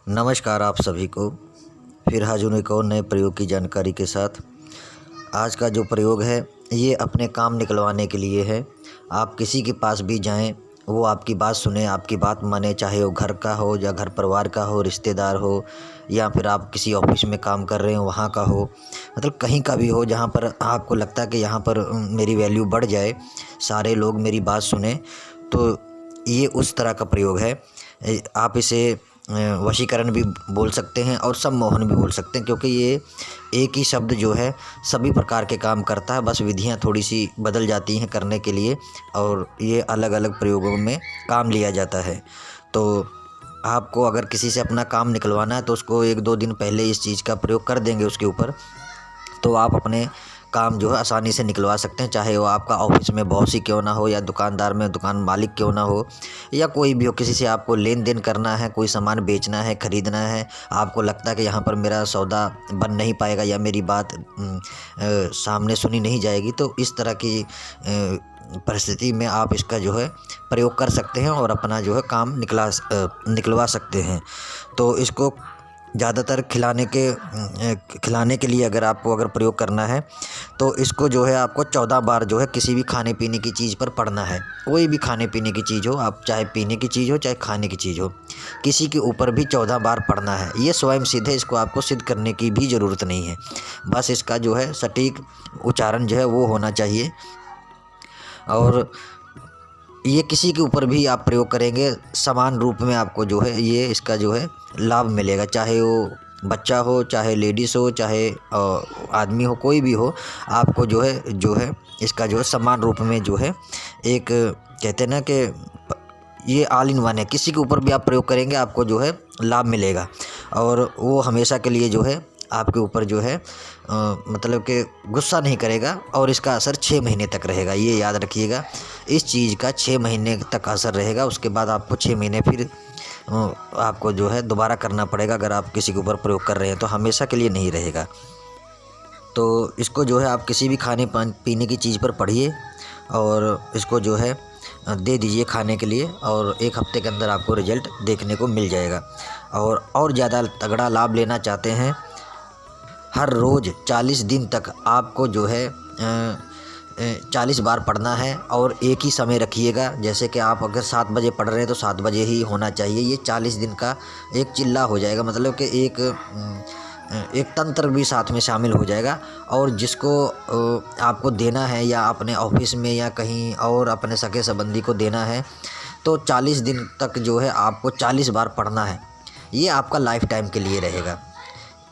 नमस्कार आप सभी को। फिर हाजिर हूँ एक और नए प्रयोग की जानकारी के साथ। आज का जो प्रयोग है ये अपने काम निकलवाने के लिए है। आप किसी के पास भी जाएं, वो आपकी बात सुने, आपकी बात माने, चाहे वो घर का हो या घर परिवार का हो, रिश्तेदार हो, या फिर आप किसी ऑफिस में काम कर रहे हो वहाँ का हो, मतलब कहीं का भी हो जहाँ पर आपको लगता है कि यहाँ पर मेरी वैल्यू बढ़ जाए, सारे लोग मेरी बात सुने, तो ये उस तरह का प्रयोग है। आप इसे वशीकरण भी बोल सकते हैं और सम्मोहन भी बोल सकते हैं, क्योंकि ये एक ही शब्द जो है सभी प्रकार के काम करता है, बस विधियाँ थोड़ी सी बदल जाती हैं करने के लिए, और ये अलग अलग प्रयोगों में काम लिया जाता है। तो आपको अगर किसी से अपना काम निकलवाना है तो उसको 1-2 दिन पहले इस चीज़ का प्रयोग कर देंगे उसके ऊपर, तो आप अपने काम जो है आसानी से निकलवा सकते हैं। चाहे वो आपका ऑफिस में बॉस ही क्यों ना हो, या दुकानदार में दुकान मालिक क्यों ना हो, या कोई भी हो, किसी से आपको लेन देन करना है, कोई सामान बेचना है, ख़रीदना है, आपको लगता है कि यहाँ पर मेरा सौदा बन नहीं पाएगा या मेरी बात सामने सुनी नहीं जाएगी, तो इस तरह की परिस्थिति में आप इसका जो है प्रयोग कर सकते हैं और अपना जो है काम निकलवा सकते हैं। तो इसको ज़्यादातर खिलाने के लिए अगर प्रयोग करना है तो इसको जो है आपको 14 बार जो है किसी भी खाने पीने की चीज़ पर पढ़ना है। कोई भी खाने पीने की चीज़ हो, आप चाहे पीने की चीज़ हो चाहे खाने की चीज़ हो, किसी के ऊपर भी 14 बार पढ़ना है। ये स्वयं सिद्ध है, इसको आपको सिद्ध करने की भी ज़रूरत नहीं है। बस इसका जो है सटीक उच्चारण जो है वो होना चाहिए, और ये किसी के ऊपर भी आप प्रयोग करेंगे समान रूप में आपको जो है ये इसका जो है लाभ मिलेगा। चाहे वो बच्चा हो, चाहे लेडीज़ हो, चाहे आदमी हो, कोई भी हो, आपको जो है इसका जो है समान रूप में जो है एक कहते हैं ना कि ये ऑल इन वन है। किसी के ऊपर भी आप प्रयोग करेंगे आपको जो है लाभ मिलेगा, और वो हमेशा के लिए जो है आपके ऊपर जो है मतलब कि गुस्सा नहीं करेगा, और इसका असर 6 महीने तक रहेगा। ये याद रखिएगा, इस चीज़ का 6 महीने तक असर रहेगा। उसके बाद आपको 6 महीने फिर आपको जो है दोबारा करना पड़ेगा। अगर आप किसी के ऊपर प्रयोग कर रहे हैं तो हमेशा के लिए नहीं रहेगा। तो इसको जो है आप किसी भी खाने पीने की चीज़ पर पढ़िए और इसको जो है दे दीजिए खाने के लिए, और 1 हफ्ते के अंदर आपको रिज़ल्ट देखने को मिल जाएगा। और ज़्यादा तगड़ा लाभ लेना चाहते हैं, हर रोज़ 40 दिन तक आपको जो है 40 बार पढ़ना है, और एक ही समय रखिएगा। जैसे कि आप अगर 7 बजे पढ़ रहे हैं तो 7 बजे ही होना चाहिए। ये 40 दिन का एक चिल्ला हो जाएगा, मतलब कि एक तंत्र भी साथ में शामिल हो जाएगा। और जिसको आपको देना है, या अपने ऑफिस में या कहीं और अपने सगे संबंधी को देना है, तो 40 दिन तक जो है आपको 40 बार पढ़ना है। ये आपका लाइफ टाइम के लिए रहेगा।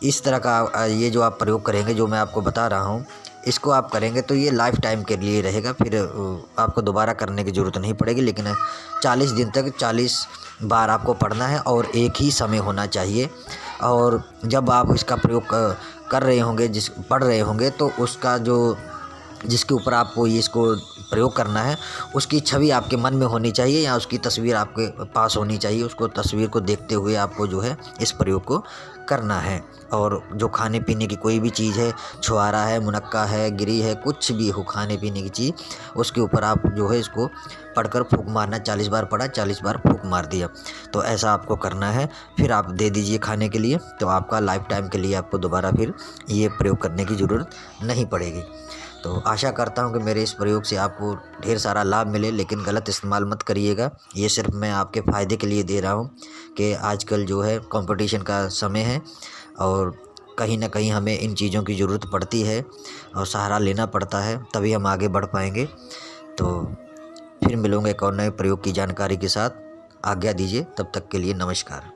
इस तरह का ये जो आप प्रयोग करेंगे, जो मैं आपको बता रहा हूँ, इसको आप करेंगे तो ये लाइफ टाइम के लिए रहेगा। फिर आपको दोबारा करने की ज़रूरत नहीं पड़ेगी। लेकिन 40 दिन तक 40 बार आपको पढ़ना है, और एक ही समय होना चाहिए। और जब आप इसका प्रयोग कर रहे होंगे, पढ़ रहे होंगे, तो उसका जो जिसके ऊपर आपको ये इसको प्रयोग करना है, उसकी छवि आपके मन में होनी चाहिए, या उसकी तस्वीर आपके पास होनी चाहिए। उसको तस्वीर को देखते हुए आपको जो है इस प्रयोग को करना है। और जो खाने पीने की कोई भी चीज़ है, छुहारा है, मुनक्का है, गिरी है, कुछ भी हो खाने पीने की चीज़, उसके ऊपर आप जो है इसको पढ़कर फूंक मारना। 40 बार पढ़ा, 40 बार फूंक मार दिया। तो ऐसा आपको करना है, फिर आप दे दीजिए खाने के लिए, तो आपका लाइफ टाइम के लिए आपको दोबारा फिर ये प्रयोग करने की ज़रूरत नहीं पड़ेगी। तो आशा करता हूँ कि मेरे इस प्रयोग से आपको ढेर सारा लाभ मिले, लेकिन गलत इस्तेमाल मत करिएगा। ये सिर्फ मैं आपके फ़ायदे के लिए दे रहा हूँ कि आजकल जो है कंपटीशन का समय है, और कहीं ना कहीं हमें इन चीज़ों की ज़रूरत पड़ती है और सहारा लेना पड़ता है, तभी हम आगे बढ़ पाएंगे। तो फिर मिलूँगा एक और नए प्रयोग की जानकारी के साथ। आज्ञा दीजिए, तब तक के लिए नमस्कार।